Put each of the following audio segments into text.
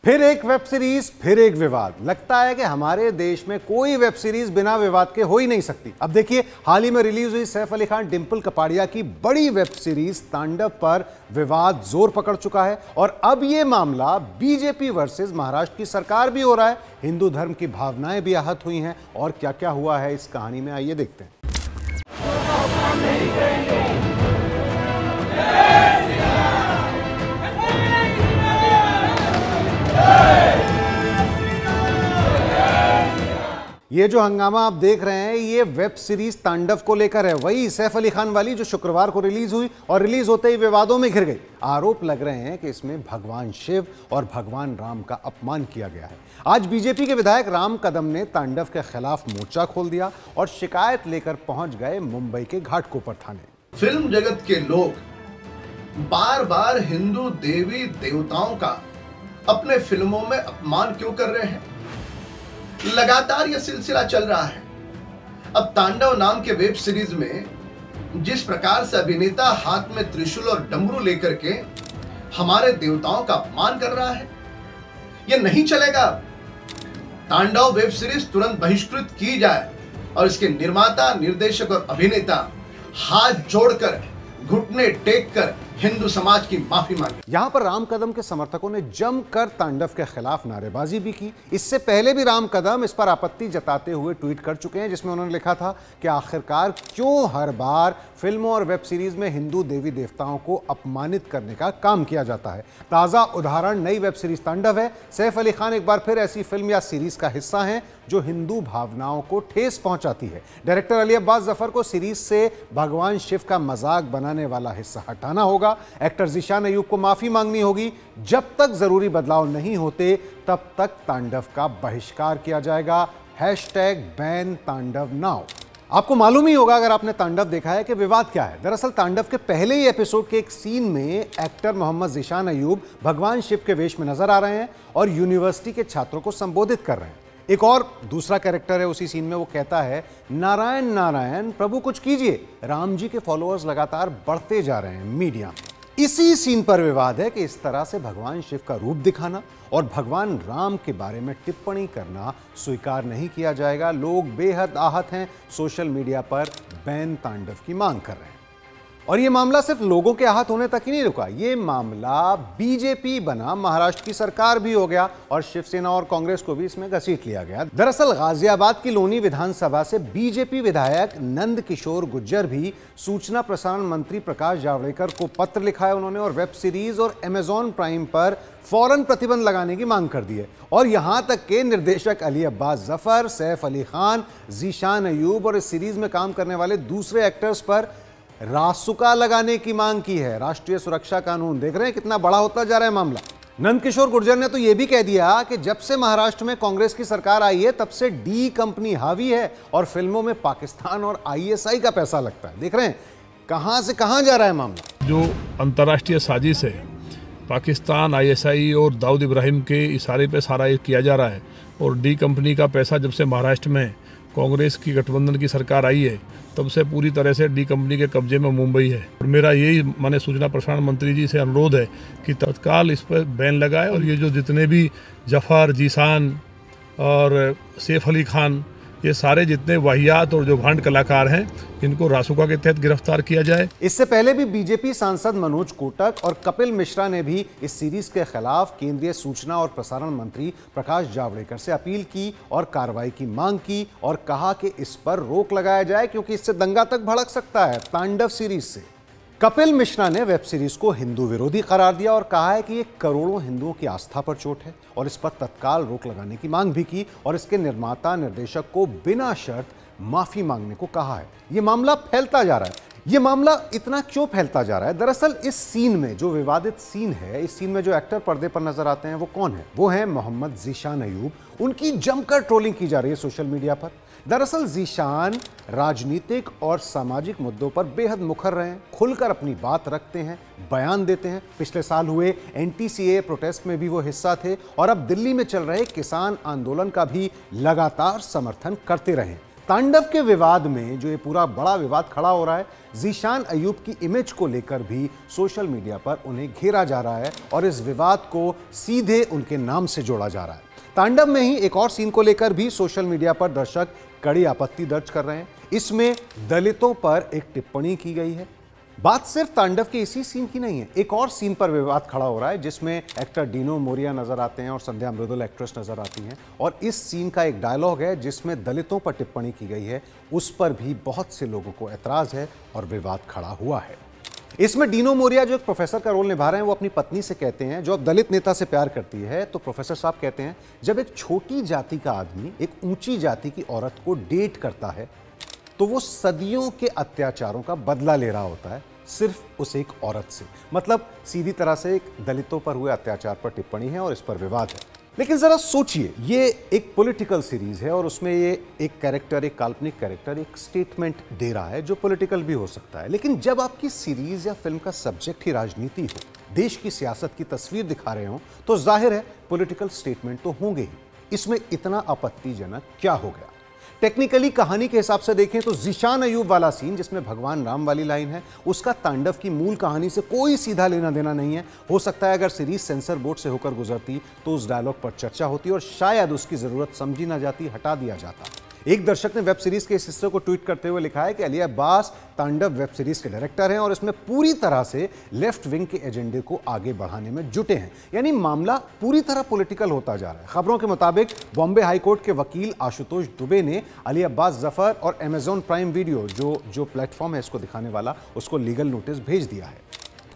फिर एक web series, फिर एक विवाद। लगता है कि हमारे देश में कोई वेब सीरीज बिना विवाद के हो ही नहीं सकती। अब देखिए, हाल ही में रिलीज हुई सैफ अली खान डिंपल कपाड़िया की बड़ी वेब सीरीज तांडव पर विवाद जोर पकड़ चुका है और अब यह मामला बीजेपी वर्सेस महाराष्ट्र की सरकार भी हो रहा है। हिंदू धर्म की भावनाएं भी आहत हुई हैं और क्या क्या हुआ है इस कहानी में, आइए देखते हैं। ये जो हंगामा आप देख रहे हैं, ये वेब सीरीज तांडव को लेकर है, वही सैफ अली खान वाली जो शुक्रवार को रिलीज हुई और रिलीज होते ही विवादों में घिर गई। आरोप लग रहे हैं कि इसमें भगवान शिव और भगवान राम का अपमान किया गया है। आज बीजेपी के विधायक राम कदम ने तांडव के खिलाफ मोर्चा खोल दिया और शिकायत लेकर पहुंच गए मुंबई के घाटकोपर थाने। फिल्म जगत के लोग बार बार हिंदू देवी देवताओं का अपने फिल्मों में अपमान क्यों कर रहे हैं? लगातार यह सिलसिला चल रहा है। अब तांडव नाम के वेब सीरीज में जिस प्रकार से अभिनेता हाथ में त्रिशूल और डमरू लेकर के हमारे देवताओं का अपमान कर रहा है, यह नहीं चलेगा। तांडव वेब सीरीज तुरंत बहिष्कृत की जाए और इसके निर्माता, निर्देशक और अभिनेता हाथ जोड़कर, घुटने टेक कर हिंदू समाज की माफी मांगी। यहां पर राम कदम के समर्थकों ने जमकर तांडव के खिलाफ नारेबाजी भी की। इससे पहले भी राम कदम इस पर आपत्ति जताते हुए ट्वीट कर चुके हैं, जिसमें उन्होंने लिखा था कि आखिरकार क्यों हर बार फिल्मों और वेब सीरीज में हिंदू देवी देवताओं को अपमानित करने का काम किया जाता है। ताजा उदाहरण नई वेब सीरीज तांडव है। सैफ अली खान एक बार फिर ऐसी फिल्म या सीरीज का हिस्सा हैं जो हिंदू भावनाओं को ठेस पहुंचाती है। डायरेक्टर अली अब्बास जफर को सीरीज से भगवान शिव का मजाक बनाने वाला हिस्सा हटाना होगा। एक्टर ज़ीशान अयूब को माफी मांगनी होगी। जब तक जरूरी बदलाव नहीं होते तब तक तांडव का बहिष्कार किया जाएगा। #बैन तांडव नाउ। आपको मालूम ही होगा अगर आपने तांडव देखा है कि विवाद क्या है। दरअसल तांडव के पहले ही एपिसोड के एक सीन में एक्टर मोहम्मद ज़ीशान अयूब भगवान शिव के वेश में नजर आ रहे हैं और यूनिवर्सिटी के छात्रों को संबोधित कर रहे हैं। एक और दूसरा कैरेक्टर है उसी सीन में, वो कहता है, नारायण नारायण प्रभु कुछ कीजिए। राम जी के फॉलोअर्स लगातार बढ़ते जा रहे हैं मीडिया में। इसी सीन पर विवाद है कि इस तरह से भगवान शिव का रूप दिखाना और भगवान राम के बारे में टिप्पणी करना स्वीकार नहीं किया जाएगा। लोग बेहद आहत हैं, सोशल मीडिया पर बैन तांडव की मांग कर रहे हैं। और ये मामला सिर्फ लोगों के आहत होने तक ही नहीं रुका, ये मामला बीजेपी बना महाराष्ट्र की सरकार भी हो गया और शिवसेना और कांग्रेस को भी इसमें घसीट लिया गया। दरअसल गाजियाबाद की लोनी विधानसभा से बीजेपी विधायक नंद किशोर गुर्जर भी सूचना प्रसारण मंत्री प्रकाश जावड़ेकर को पत्र लिखा है उन्होंने और वेब सीरीज और अमेजॉन प्राइम पर फौरन प्रतिबंध लगाने की मांग कर दी है। और यहां तक के निर्देशक अली अब्बास जफर, सैफ अली खान, ज़ीशान अयूब और इस सीरीज में काम करने वाले दूसरे एक्टर्स पर रासुका लगाने की मांग की है। राष्ट्रीय सुरक्षा कानून, देख रहे हैं कितना बड़ा होता जा रहा है मामला। नंद किशोर गुर्जर ने तो यह भी कह दिया कि जब से महाराष्ट्र में कांग्रेस की सरकार आई है तब से डी कंपनी हावी है और फिल्मों में पाकिस्तान और ISI का पैसा लगता है। देख रहे हैं कहां से कहां जा रहा है मामला। जो अंतर्राष्ट्रीय साजिश है, पाकिस्तान, ISI और दाऊद इब्राहिम के इशारे पे सारा ये किया जा रहा है और डी कंपनी का पैसा जब से महाराष्ट्र में कांग्रेस की गठबंधन की सरकार आई है तब से पूरी तरह से डी कंपनी के कब्जे में मुंबई है। और मेरा यही माने सूचना प्रसारण मंत्री जी से अनुरोध है कि तत्काल इस पर बैन लगाए और ये जो जितने भी जफर, ज़ीशान और सैफ अली खान, ये सारे जितने वाहियात और जो भांड कलाकार हैं, इनको रासुका के तहत गिरफ्तार किया जाए। इससे पहले भी बीजेपी सांसद मनोज कोटक और कपिल मिश्रा ने भी इस सीरीज के खिलाफ केंद्रीय सूचना और प्रसारण मंत्री प्रकाश जावड़ेकर से अपील की और कार्रवाई की मांग की और कहा कि इस पर रोक लगाया जाए क्योंकि इससे दंगा तक भड़क सकता है तांडव सीरीज से। कपिल मिश्रा ने वेब सीरीज को हिंदू विरोधी करार दिया और कहा है कि ये करोड़ों हिंदुओं की आस्था पर चोट है और इस पर तत्काल रोक लगाने की मांग भी की और इसके निर्माता, निर्देशक को बिना शर्त माफी मांगने को कहा है। ये मामला फैलता जा रहा है। ये मामला इतना क्यों फैलता जा रहा है? दरअसल इस सीन में जो विवादित सीन है, इस सीन में जो एक्टर पर्दे पर नजर आते हैं वो कौन है? वो है मोहम्मद ज़ीशान अयूब। उनकी जमकर ट्रोलिंग की जा रही है सोशल मीडिया पर। दरअसल ज़ीशान राजनीतिक और सामाजिक मुद्दों पर बेहद मुखर रहे हैं, खुलकर अपनी बात रखते हैं, बयान देते हैं। पिछले साल हुए NTCA प्रोटेस्ट में भी वो हिस्सा थे और अब दिल्ली में चल रहे किसान आंदोलन का भी लगातार समर्थन करते रहे। तांडव के विवाद में जो ये पूरा बड़ा विवाद खड़ा हो रहा है, ज़ीशान अयूब की इमेज को लेकर भी सोशल मीडिया पर उन्हें घेरा जा रहा है और इस विवाद को सीधे उनके नाम से जोड़ा जा रहा है। तांडव में ही एक और सीन को लेकर भी सोशल मीडिया पर दर्शक कड़ी आपत्ति दर्ज कर रहे हैं। इसमें दलितों पर एक टिप्पणी की गई है। बात सिर्फ तांडव के इसी सीन की नहीं है, एक और सीन पर विवाद खड़ा हो रहा है जिसमें एक्टर डीनो मोरिया नजर आते हैं और संध्या मृदुल एक्ट्रेस नजर आती हैं और इस सीन का एक डायलॉग है जिसमें दलितों पर टिप्पणी की गई है। उस पर भी बहुत से लोगों को एतराज है और विवाद खड़ा हुआ है। इसमें डीनो मोरिया जो एक प्रोफेसर का रोल निभा रहे हैं वो अपनी पत्नी से कहते हैं, जो अब दलित नेता से प्यार करती है, तो प्रोफेसर साहब कहते हैं जब एक छोटी जाति का आदमी एक ऊंची जाति की औरत को डेट करता है तो वो सदियों के अत्याचारों का बदला ले रहा होता है सिर्फ उस एक औरत से। मतलब सीधी तरह से एक दलितों पर हुए अत्याचार पर टिप्पणी है और इस पर विवाद है। लेकिन जरा सोचिए, ये एक पॉलिटिकल सीरीज है और उसमें ये एक कैरेक्टर, एक काल्पनिक कैरेक्टर एक स्टेटमेंट दे रहा है जो पॉलिटिकल भी हो सकता है। लेकिन जब आपकी सीरीज या फिल्म का सब्जेक्ट ही राजनीति हो, देश की सियासत की तस्वीर दिखा रहे हो, तो जाहिर है पॉलिटिकल स्टेटमेंट तो होंगे ही। इसमें इतना आपत्तिजनक क्या हो गया? टेक्निकली कहानी के हिसाब से देखें तो ज़ीशान अयूब वाला सीन जिसमें भगवान राम वाली लाइन है, उसका तांडव की मूल कहानी से कोई सीधा लेना देना नहीं है। हो सकता है अगर सीरीज सेंसर बोर्ड से होकर गुजरती तो उस डायलॉग पर चर्चा होती और शायद उसकी ज़रूरत समझी ना जाती, हटा दिया जाता। एक दर्शक ने वेब सीरीज के इस हिस्से को ट्वीट करते हुए लिखा है कि अली अब्बास तांडव वेब सीरीज के डायरेक्टर हैं और इसमें पूरी तरह से लेफ्ट विंग के एजेंडे को आगे बढ़ाने में जुटे हैं। यानी मामला पूरी तरह पॉलिटिकल होता जा रहा है। खबरों के मुताबिक बॉम्बे हाईकोर्ट के वकील आशुतोष दुबे ने अली अब्बास जफर और अमेजॉन प्राइम वीडियो जो प्लेटफॉर्म है इसको दिखाने वाला, उसको लीगल नोटिस भेज दिया है।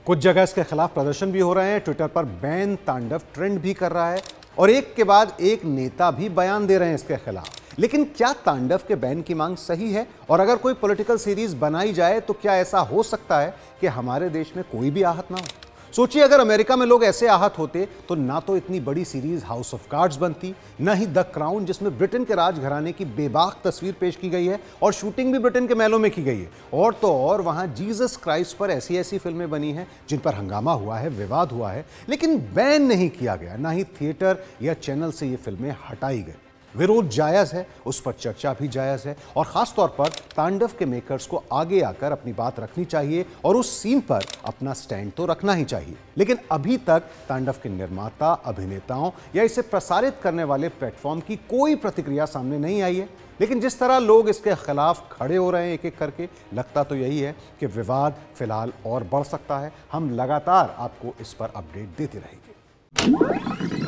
कुछ जगह इसके खिलाफ प्रदर्शन भी हो रहे हैं। ट्विटर पर बैन तांडव ट्रेंड भी कर रहा है और एक के बाद एक नेता भी बयान दे रहे हैं इसके खिलाफ। लेकिन क्या तांडव के बैन की मांग सही है? और अगर कोई पॉलिटिकल सीरीज बनाई जाए तो क्या ऐसा हो सकता है कि हमारे देश में कोई भी आहत ना हो? सोचिए, अगर अमेरिका में लोग ऐसे आहत होते तो ना तो इतनी बड़ी सीरीज हाउस ऑफ कार्ड्स बनती, न ही द क्राउन जिसमें ब्रिटेन के राजघराने की बेबाक तस्वीर पेश की गई है और शूटिंग भी ब्रिटेन के महलों में की गई है। और तो और वहां जीसस क्राइस्ट पर ऐसी ऐसी फिल्में बनी हैं जिन पर हंगामा हुआ है, विवाद हुआ है, लेकिन बैन नहीं किया गया, ना ही थिएटर या चैनल से ये फिल्में हटाई गई। विरोध जायज़ है, उस पर चर्चा भी जायज़ है और ख़ास तौर पर तांडव के मेकर्स को आगे आकर अपनी बात रखनी चाहिए और उस सीन पर अपना स्टैंड तो रखना ही चाहिए। लेकिन अभी तक तांडव के निर्माता, अभिनेताओं या इसे प्रसारित करने वाले प्लेटफॉर्म की कोई प्रतिक्रिया सामने नहीं आई है। लेकिन जिस तरह लोग इसके खिलाफ खड़े हो रहे हैं एक एक करके, लगता तो यही है कि विवाद फिलहाल और बढ़ सकता है। हम लगातार आपको इस पर अपडेट देते रहेंगे।